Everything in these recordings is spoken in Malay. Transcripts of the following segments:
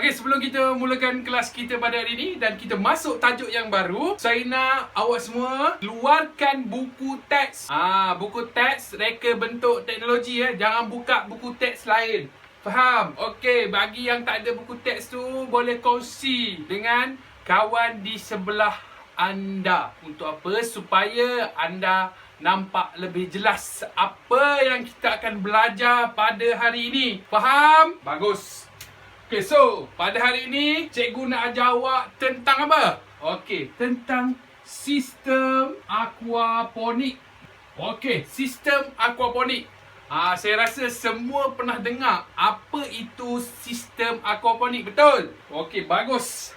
Okey, sebelum kita mulakan kelas kita pada hari ini dan kita masuk tajuk yang baru, saya nak awak semua keluarkan buku teks. Buku teks reka bentuk teknologi ya. Jangan buka buku teks lain. Faham? Okey, bagi yang tak ada buku teks tu boleh kongsi dengan kawan di sebelah anda. Untuk apa? Supaya anda nampak lebih jelas apa yang kita akan belajar pada hari ini. Faham? Bagus. Okay, so pada hari ini cikgu nak ajar awak tentang apa? Okay, tentang sistem aquaponik. Okay, sistem aquaponik. Saya rasa semua pernah dengar apa itu sistem aquaponik, betul? Okay, bagus.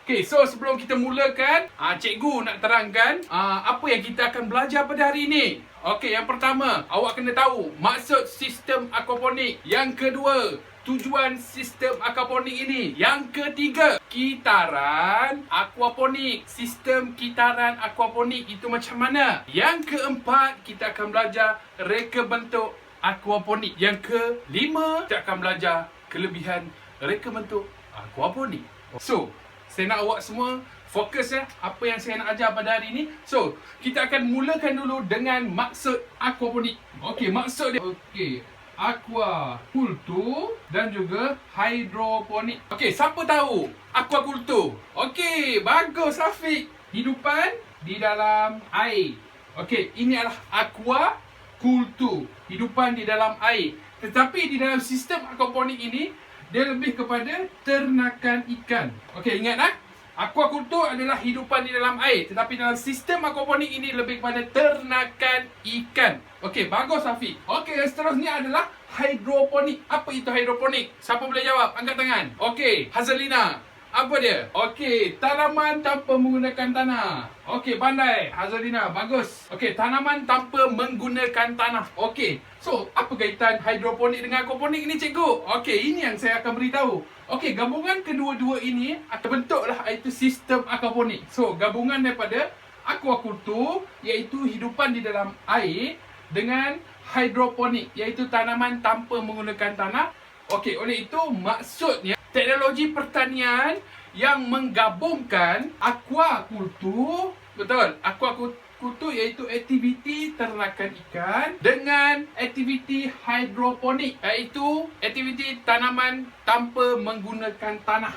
Okay, so sebelum kita mulakan, cikgu nak terangkan apa yang kita akan belajar pada hari ini. Okay, yang pertama, awak kena tahu maksud sistem aquaponik. Yang kedua, tujuan sistem aquaponik ini. Yang ketiga, kitaran aquaponik. Sistem kitaran aquaponik itu macam mana? Yang keempat, kita akan belajar reka bentuk aquaponik. Yang kelima, kita akan belajar kelebihan reka bentuk aquaponik. So, saya nak awak semua fokus ya apa yang saya nak ajar pada hari ini. So, kita akan mulakan dulu dengan maksud aquaponik. Okey, maksud dia. Okey, aquaculture dan juga hidroponik. Okey, siapa tahu aquaculture? Okey, bagus Afiq. Hidupan di dalam air. Okey, ini adalah aquaculture. Hidupan di dalam air. Tetapi di dalam sistem aquaponik ini, dia lebih kepada ternakan ikan. Okey, ingat aquaculture adalah hidupan di dalam air. Tetapi dalam sistem aquaponik ini lebih kepada ternakan ikan. Okey, bagus Afiq. Okey, yang seterusnya adalah hidroponik. Apa itu hidroponik? Siapa boleh jawab? Angkat tangan. Okey, Hazalina. Apa dia? Okey, tanaman tanpa menggunakan tanah. Okey, pandai Hazalina, bagus. Okey, tanaman tanpa menggunakan tanah. Okey, so apa kaitan hidroponik dengan aquaponik ini cikgu? Okey, ini yang saya akan beritahu. Okey, gabungan kedua-dua ini akan bentuklah iaitu sistem aquaponik. So, gabungan daripada aquaculture iaitu hidupan di dalam air dengan hidroponik iaitu tanaman tanpa menggunakan tanah. Okey, oleh itu maksudnya teknologi pertanian yang menggabungkan aquaculture, betul? Aquaculture iaitu aktiviti ternakan ikan dengan aktiviti hidroponik iaitu aktiviti tanaman tanpa menggunakan tanah.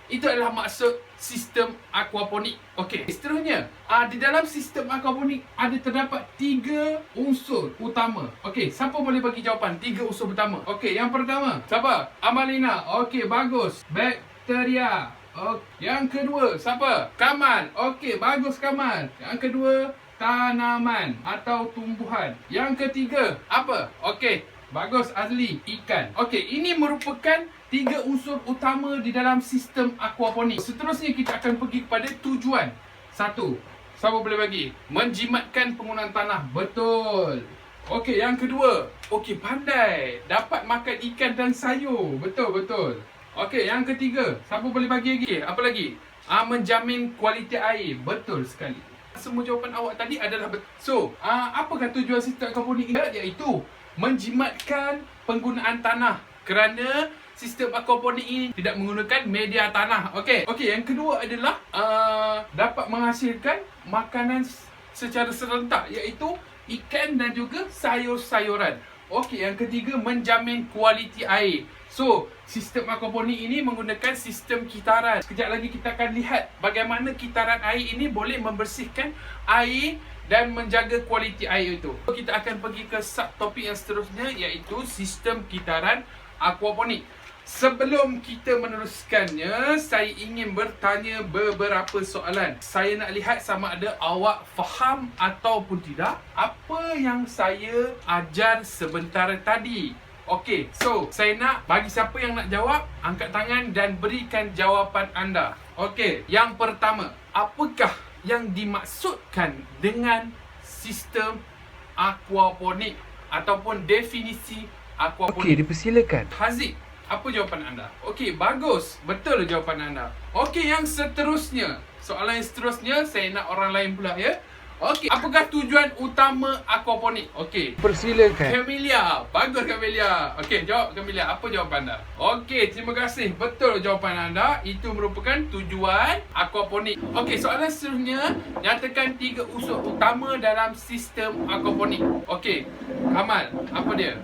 Itu adalah maksud sistem aquaponik. Okey, seterusnya, di dalam sistem aquaponik ada terdapat 3 unsur utama. Okey, siapa boleh bagi jawapan 3 unsur utama? Okey, yang pertama, siapa? Amalina. Okey, bagus. Bakteria. Yang kedua, siapa? Kamal. Okey, bagus Kamal. Yang kedua, tanaman atau tumbuhan. Yang ketiga, apa? Okey, bagus Azli, ikan. Okey, ini merupakan 3 unsur utama di dalam sistem aquaponik. Seterusnya kita akan pergi kepada tujuan. 1. Siapa boleh bagi? Menjimatkan penggunaan tanah. Betul. Okey, yang kedua. Okey, pandai. Dapat makan ikan dan sayur. Betul, betul. Okey, yang ketiga. Siapa boleh bagi lagi? Apa lagi? Menjamin kualiti air. Betul sekali. Semua jawapan awak tadi adalah betul. So, apakah tujuan sistem aquaponik ini? Iaitu menjimatkan penggunaan tanah. Kerana sistem aquaponik ini tidak menggunakan media tanah. Okey, yang kedua adalah dapat menghasilkan makanan secara serentak iaitu ikan dan juga sayur-sayuran. Okey, yang ketiga menjamin kualiti air. So, sistem aquaponik ini menggunakan sistem kitaran. Sekejap lagi kita akan lihat bagaimana kitaran air ini boleh membersihkan air dan menjaga kualiti air itu. Kita akan pergi ke subtopik yang seterusnya iaitu sistem kitaran aquaponik. Sebelum kita meneruskannya, saya ingin bertanya beberapa soalan. Saya nak lihat sama ada awak faham ataupun tidak apa yang saya ajar sebentar tadi. Okey, so saya nak bagi siapa yang nak jawab, angkat tangan dan berikan jawapan anda. Okey, yang pertama, apakah yang dimaksudkan dengan sistem aquaponik ataupun definisi aquaponik? Okey, dipersilakan. Haziq, apa jawapan anda? Okey, bagus. Betul jawapan anda. Okey, yang seterusnya. Soalan yang seterusnya, saya nak orang lain pula ya. Okey, apakah tujuan utama aquaponik? Okey. Persilakan. Camelia, bagus Camelia. Okey, jawab Camelia. Apa jawapan anda? Okey, terima kasih. Betul jawapan anda. Itu merupakan tujuan aquaponik. Okey, soalan seterusnya, nyatakan 3 unsur utama dalam sistem aquaponik. Okey, Kamal, apa dia?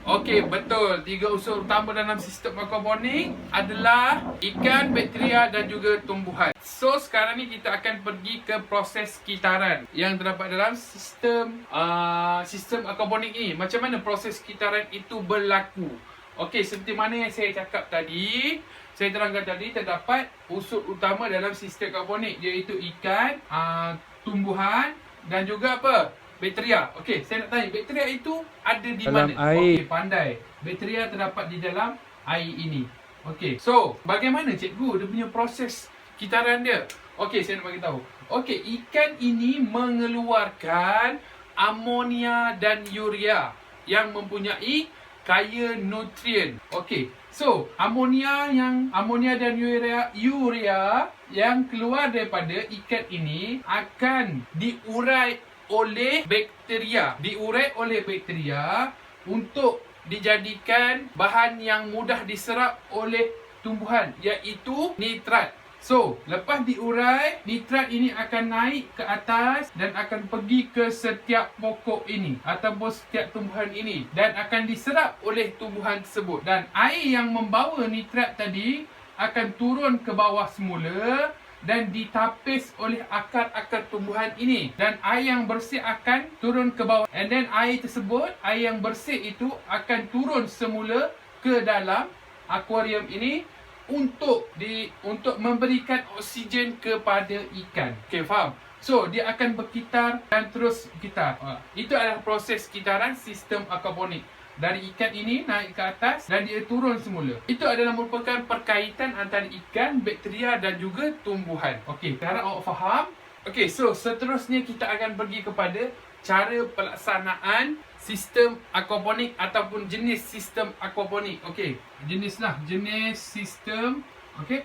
Okey, betul. 3 unsur utama dalam sistem aquaponik adalah ikan, bakteria dan juga tumbuhan. So, sekarang ni kita akan pergi ke proses kitaran yang terdapat dalam sistem aquaponik ini. Macam mana proses kitaran itu berlaku? Okey, seperti mana yang saya cakap tadi, saya terangkan tadi, terdapat unsur utama dalam sistem aquaponik, iaitu ikan, tumbuhan dan juga apa? Bakteria. Okey, saya nak tanya, bakteria itu ada di dalam mana? air. Okey, pandai. Bakteria terdapat di dalam air ini. Okey, so bagaimana cikgu dia punya proses kitaran dia? Okey, saya nak bagi tahu. Okey, ikan ini mengeluarkan amonia dan urea yang mempunyai kaya nutrien. Okey, so amonia dan urea yang keluar daripada ikan ini akan diurai oleh bakteria. Untuk dijadikan bahan yang mudah diserap oleh tumbuhan, iaitu nitrat. So, lepas diurai, nitrat ini akan naik ke atas dan akan pergi ke setiap pokok ini ataupun setiap tumbuhan ini dan akan diserap oleh tumbuhan tersebut. Dan air yang membawa nitrat tadi akan turun ke bawah semula dan ditapis oleh akar-akar tumbuhan ini, dan air yang bersih akan turun ke bawah, and then air yang bersih itu akan turun semula ke dalam akuarium ini untuk memberikan oksigen kepada ikan. Okey, faham? So, dia akan berkitar dan terus berkitar. Itu adalah proses kitaran sistem aquaponik. Dari ikan ini naik ke atas dan dia turun semula. Itu adalah merupakan perkaitan antara ikan, bakteria dan juga tumbuhan. Okey, harap awak faham. Okey, so seterusnya kita akan pergi kepada cara pelaksanaan sistem aquaponik ataupun jenis sistem aquaponik. Okey, jenis sistem. Okey,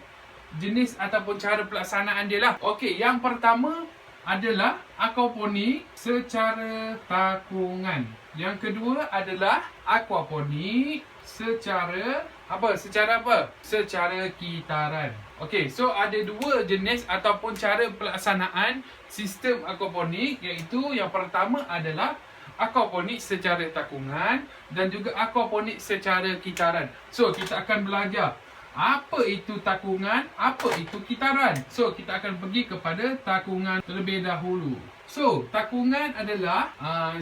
jenis ataupun cara pelaksanaan dia lah. Okey, yang pertama adalah aquaponik secara takungan. Yang kedua adalah aquaponik secara kitaran. Okey, so ada 2 jenis ataupun cara pelaksanaan sistem aquaponik, iaitu yang pertama adalah aquaponik secara takungan dan juga aquaponik secara kitaran. So, kita akan belajar apa itu takungan, apa itu kitaran. So, kita akan pergi kepada takungan terlebih dahulu. So, takungan adalah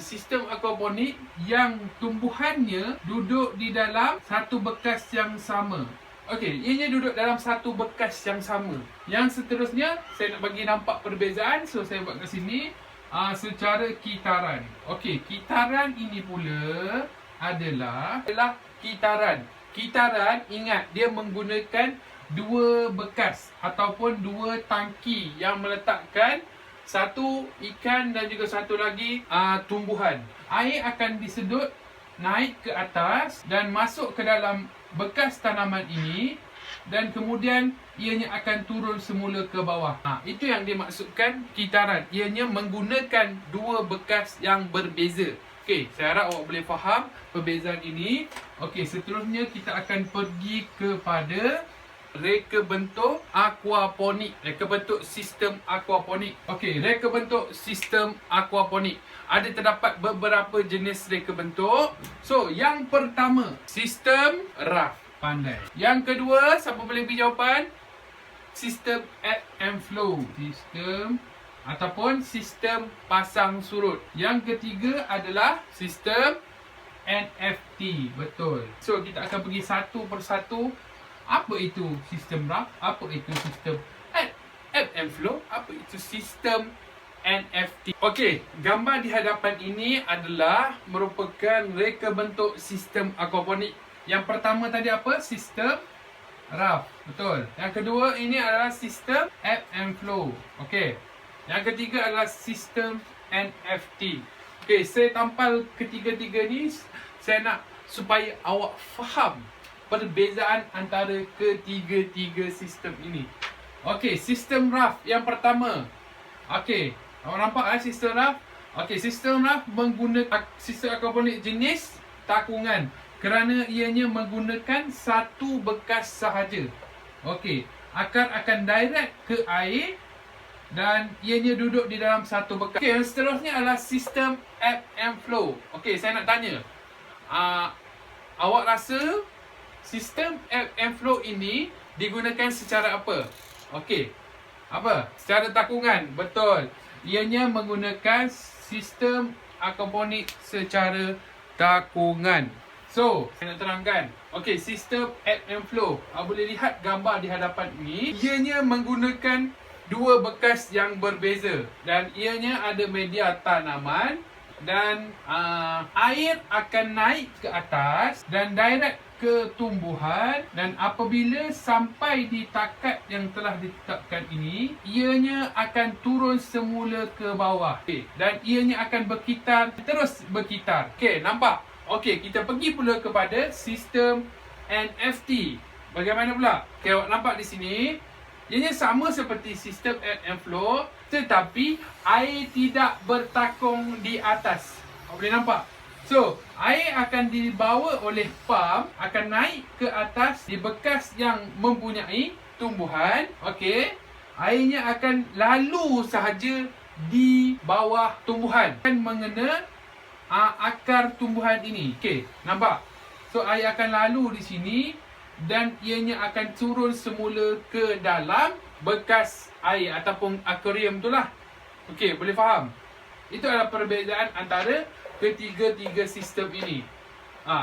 sistem aquaponik yang tumbuhannya duduk di dalam satu bekas yang sama. Okey, ianya duduk dalam satu bekas yang sama. Yang seterusnya, saya nak bagi nampak perbezaan. So, saya buat kat sini secara kitaran. Okey, kitaran ini pula adalah kitaran. Kitaran, ingat, dia menggunakan 2 bekas ataupun 2 tangki yang meletakkan satu ikan dan juga satu lagi tumbuhan. Air akan disedut naik ke atas dan masuk ke dalam bekas tanaman ini, dan kemudian ianya akan turun semula ke bawah. Itu yang dimaksudkan kitaran. Ianya menggunakan 2 bekas yang berbeza. Okey, saya harap awak boleh faham perbezaan ini. Okey, seterusnya kita akan pergi kepada reka bentuk aquaponik, reka bentuk sistem aquaponik. Okey, reka bentuk sistem aquaponik. Ada terdapat beberapa jenis reka bentuk. So, yang pertama, sistem raft. Pandai. Yang kedua, siapa boleh beri jawapan? Sistem ebb and flow. Sistem ataupun sistem pasang surut. Yang ketiga adalah sistem NFT. Betul. So, kita akan pergi satu persatu. Apa itu sistem raft? Apa itu sistem ebb and flow? Apa itu sistem NFT? Okey, gambar di hadapan ini adalah merupakan reka bentuk sistem aquaponik. Yang pertama tadi apa? Sistem raft. Betul. Yang kedua ini adalah sistem ebb and flow. Okey. Yang ketiga adalah sistem NFT. Okey, saya tampal ketiga-tiga ni. Saya nak supaya awak faham perbezaan antara ketiga-tiga sistem ini. Okey, sistem raft yang pertama. Okey, Awak nampak sistem raf? Okey, sistem raf menggunakan sistem aquaponik jenis takungan kerana ianya menggunakan satu bekas sahaja. Okey, akar akan direct ke air dan ianya duduk di dalam satu bekas. Okey, yang seterusnya adalah sistem ebb and flow. Okey, saya nak tanya. Awak rasa sistem ebb and flow ini digunakan secara apa? Okey. Apa? Secara takungan. Betul. Ianya menggunakan sistem aquaponik secara takungan. So, saya nak terangkan. Okey, sistem ebb and flow. Awak boleh lihat gambar di hadapan ini. Ianya menggunakan dua bekas yang berbeza dan ianya ada media tanaman dan air akan naik ke atas dan direct ke tumbuhan, dan apabila sampai di takat yang telah ditetapkan ini, ianya akan turun semula ke bawah. Okay. Dan ianya akan berkitar, terus berkitar. Okey, nampak? Okey, kita pergi pula kepada sistem NFT. Bagaimana pula? Okey, awak nampak di sini. Ianya sama seperti sistem ebb and flow, tetapi air tidak bertakung di atas. Awak boleh nampak? So, air akan dibawa oleh pump, akan naik ke atas di bekas yang mempunyai tumbuhan. Okey. Airnya akan lalu sahaja di bawah tumbuhan dan mengena akar tumbuhan ini. Okey, nampak? So, air akan lalu di sini dan ianya akan turun semula ke dalam bekas air ataupun akuarium itulah. Okey, boleh faham? Itu adalah perbezaan antara ketiga-tiga sistem ini.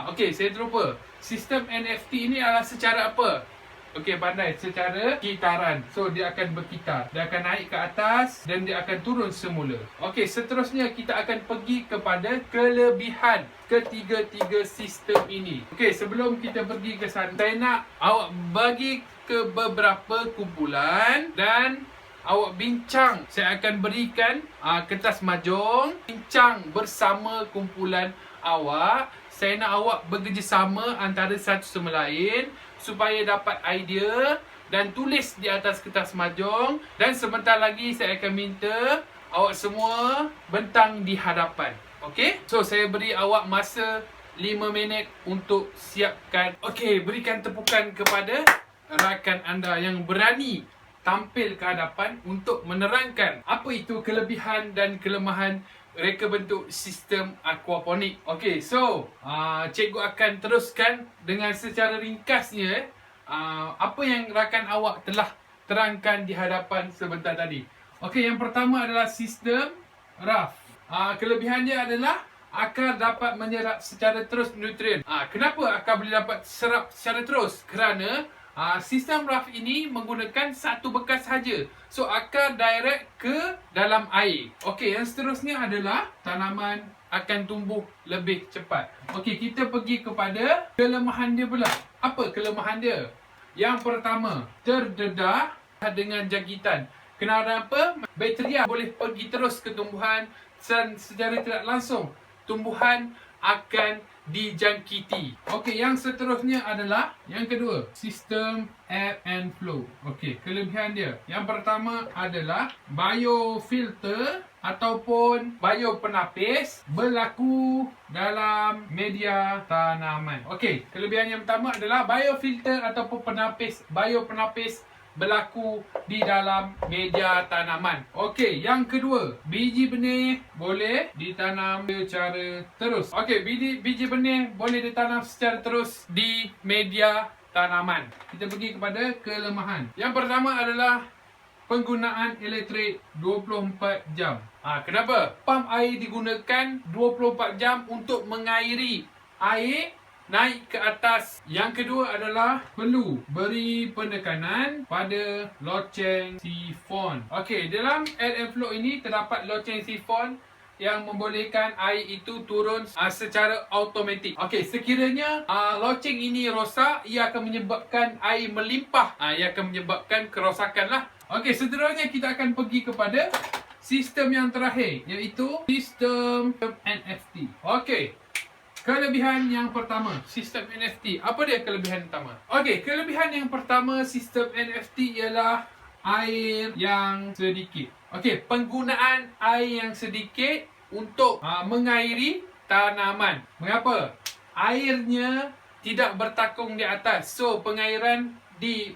Okey, saya terlupa. Sistem NFT ini adalah secara apa? Okey, pandai. Secara kitaran. So, dia akan berkitar. Dia akan naik ke atas dan dia akan turun semula. Okey, seterusnya kita akan pergi kepada kelebihan ketiga-tiga sistem ini. Okey, sebelum kita pergi ke sana, saya nak awak bagi ke beberapa kumpulan dan awak bincang. Saya akan berikan kertas mahjong, bincang bersama kumpulan awak. Saya nak awak bekerjasama antara satu sama lain supaya dapat idea dan tulis di atas kertas mahjong. Dan sebentar lagi saya akan minta awak semua bentang di hadapan. Okey? So, saya beri awak masa 5 minit untuk siapkan. Okey, berikan tepukan kepada rakan anda yang berani tampil ke hadapan untuk menerangkan apa itu kelebihan dan kelemahan reka bentuk sistem aquaponik. Okey, so cikgu akan teruskan dengan secara ringkasnya apa yang rakan awak telah terangkan di hadapan sebentar tadi. Okey, yang pertama adalah sistem RAF. Kelebihan dia adalah akar dapat menyerap secara terus nutrien. Kenapa akar boleh dapat serap secara terus? Kerana sistem RAF ini menggunakan satu bekas saja. So, akar direct ke dalam air. Okey, yang seterusnya adalah tanaman akan tumbuh lebih cepat. Okey, kita pergi kepada kelemahan dia pula. Apa kelemahan dia? Yang pertama, terdedah dengan jangkitan. Kenapa? Bakteria boleh pergi terus ke tumbuhan dan secara tidak langsung tumbuhan akan dijangkiti. Okey, yang seterusnya adalah yang kedua, sistem ebb and flow. Okey, kelebihan dia. Yang pertama adalah biofilter ataupun biopenapis berlaku dalam media tanaman. Okey, kelebihan yang pertama adalah biofilter ataupun biopenapis berlaku di dalam media tanaman. Okey, yang kedua, biji benih boleh ditanam secara terus. Okey, biji benih boleh ditanam secara terus di media tanaman. Kita pergi kepada kelemahan. Yang pertama adalah penggunaan elektrik 24 jam. Kenapa? Pam air digunakan 24 jam untuk mengairi air naik ke atas. Yang kedua adalah perlu beri penekanan pada loceng sifon. Okey, dalam ebb and flow ini terdapat loceng sifon yang membolehkan air itu turun secara automatik. Okey, sekiranya loceng ini rosak, ia akan menyebabkan air melimpah. Ia akan menyebabkan kerosakan lah. Okey, seterusnya kita akan pergi kepada sistem yang terakhir, iaitu sistem NFT. Okey, kelebihan yang pertama, sistem NFT. Apa dia kelebihan pertama? Okey, kelebihan yang pertama sistem NFT ialah air yang sedikit. Okey, penggunaan air yang sedikit untuk mengairi tanaman. Mengapa? Airnya tidak bertakung di atas. So, pengairan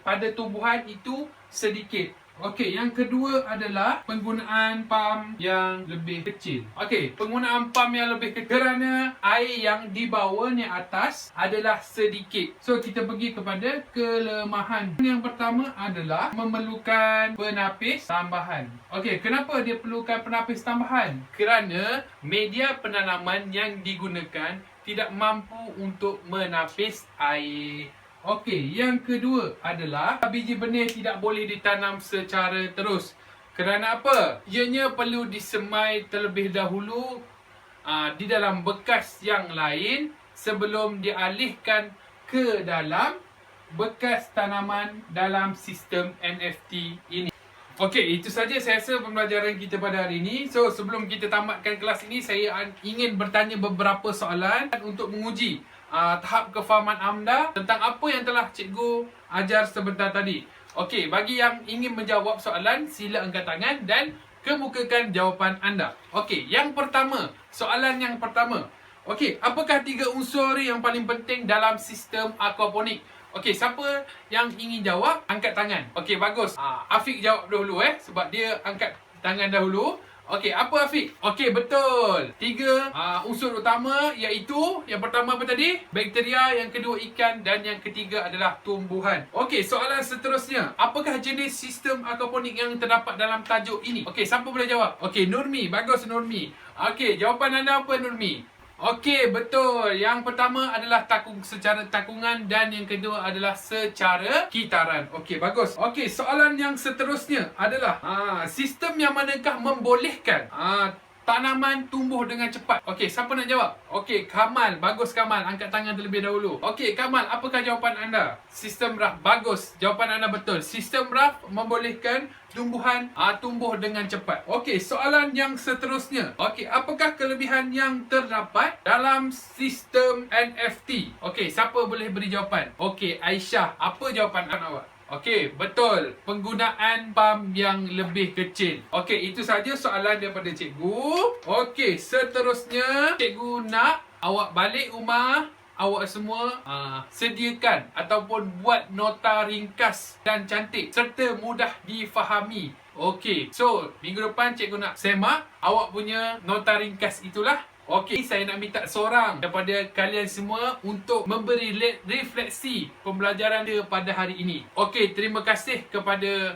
pada tumbuhan itu sedikit. Okey, yang kedua adalah penggunaan pam yang lebih kecil. Okey, penggunaan pam yang lebih kecil kerana air yang dibawa ni atas adalah sedikit. So, kita pergi kepada kelemahan. Yang pertama adalah memerlukan penapis tambahan. Okey, kenapa dia perlukan penapis tambahan? Kerana media penanaman yang digunakan tidak mampu untuk menapis air. Okey, yang kedua adalah biji benih tidak boleh ditanam secara terus. Kerana apa? Ianya perlu disemai terlebih dahulu di dalam bekas yang lain sebelum dialihkan ke dalam bekas tanaman dalam sistem NFT ini. Okey, itu saja saya rasa pembelajaran kita pada hari ini. So, sebelum kita tamatkan kelas ini, saya ingin bertanya beberapa soalan untuk menguji tahap kefahaman anda tentang apa yang telah cikgu ajar sebentar tadi. Okey, bagi yang ingin menjawab soalan, sila angkat tangan dan kemukakan jawapan anda. Okey, yang pertama, soalan yang pertama. Okey, apakah 3 unsur yang paling penting dalam sistem aquaponik? Okey, siapa yang ingin jawab, angkat tangan. Okey, bagus. Afiq jawab dahulu sebab dia angkat tangan dahulu. Okey, apa Afiq? Okey, betul. 3 unsur utama iaitu yang pertama apa tadi? Bakteria, yang kedua ikan dan yang ketiga adalah tumbuhan. Okey, soalan seterusnya. Apakah jenis sistem aquaponik yang terdapat dalam tajuk ini? Okey, siapa boleh jawab? Okey, Nurmi. Bagus Nurmi. Okey, jawapan anda apa Nurmi? Okey, betul. Yang pertama adalah secara takungan dan yang kedua adalah secara kitaran. Okey, bagus. Okey, soalan yang seterusnya adalah sistem yang manakah membolehkan tanaman tumbuh dengan cepat? Okey, siapa nak jawab? Okey, Kamal. Bagus Kamal. Angkat tangan terlebih dahulu. Okey, Kamal, apakah jawapan anda? Sistem raft. Bagus. Jawapan anda betul. Sistem raft membolehkan tumbuhan tumbuh dengan cepat. Okey, soalan yang seterusnya. Okey, apakah kelebihan yang terdapat dalam sistem NFT? Okey, siapa boleh beri jawapan? Okey, Aisyah. Apa jawapan awak? Okey, betul. Penggunaan pam yang lebih kecil. Okey, itu saja soalan daripada cikgu. Okey, seterusnya cikgu nak awak balik rumah, awak semua sediakan ataupun buat nota ringkas dan cantik serta mudah difahami. Okey, so minggu depan cikgu nak semak awak punya nota ringkas itulah. Okey, saya nak minta seorang daripada kalian semua untuk memberi refleksi pembelajaran dia pada hari ini. Okey, terima kasih kepada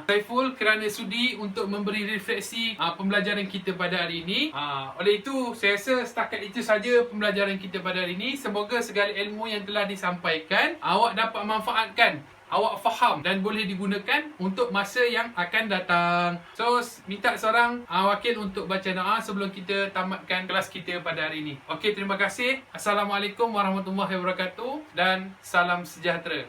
Saiful kerana sudi untuk memberi refleksi pembelajaran kita pada hari ini. Oleh itu, saya rasa setakat itu saja pembelajaran kita pada hari ini. Semoga segala ilmu yang telah disampaikan awak dapat manfaatkan, awak faham dan boleh digunakan untuk masa yang akan datang. So, minta seorang wakil untuk baca doa sebelum kita tamatkan kelas kita pada hari ini. Okey, terima kasih. Assalamualaikum warahmatullahi wabarakatuh dan salam sejahtera.